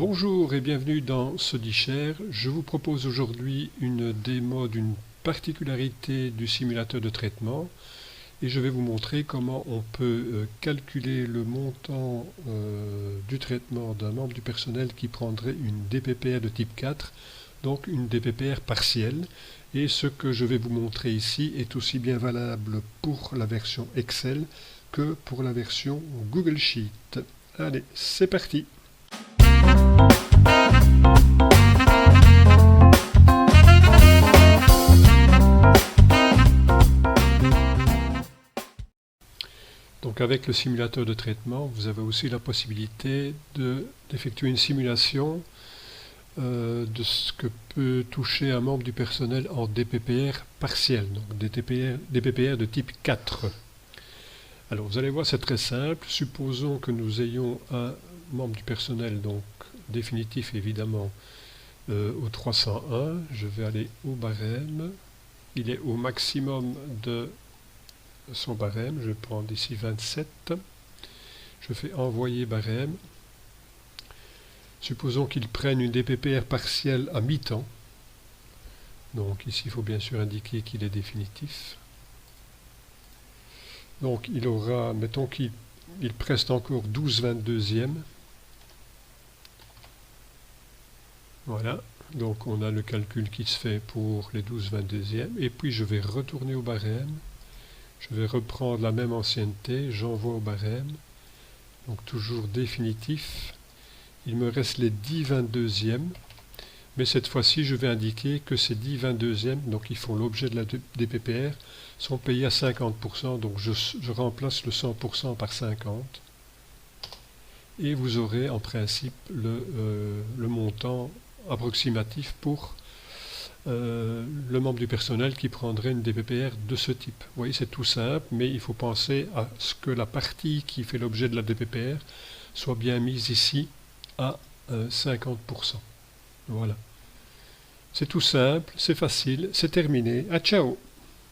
Bonjour et bienvenue dans SodiShare. Je vous propose aujourd'hui une démo d'une particularité du simulateur de traitement et je vais vous montrer comment on peut calculer le montant du traitement d'un membre du personnel qui prendrait une DPPR de type 4, donc une DPPR partielle. Et ce que je vais vous montrer ici est aussi bien valable pour la version Excel que pour la version Google Sheet. Allez, c'est parti! Donc avec le simulateur de traitement, vous avez aussi la possibilité d'effectuer une simulation de ce que peut toucher un membre du personnel en DPPR partiel, donc DPPR de type 4. Alors vous allez voir, c'est très simple. Supposons que nous ayons un membre du personnel, donc définitif évidemment, au 301. Je vais aller au barème. Il est au maximum de son barème. Je vais prendre ici 27. Je fais envoyer barème. Supposons qu'il prenne une DPPR partielle à mi-temps. Donc ici il faut bien sûr indiquer qu'il est définitif. Donc il aura, mettons qu'il preste encore 12/22e. Voilà, donc on a le calcul qui se fait pour les 12/22e. Et puis je vais retourner au barème. Je vais reprendre la même ancienneté, j'envoie au barème. Donc toujours définitif. Il me reste les 10/22e. Mais cette fois-ci, je vais indiquer que ces 10/22e, donc ils font l'objet de la DPPR, sont payés à 50%. Donc je remplace le 100% par 50%. Et vous aurez en principe le montant approximatif pour le membre du personnel qui prendrait une DPPR de ce type. Vous voyez, c'est tout simple, mais il faut penser à ce que la partie qui fait l'objet de la DPPR soit bien mise ici à 50%. Voilà. C'est tout simple, c'est facile, c'est terminé. À ciao!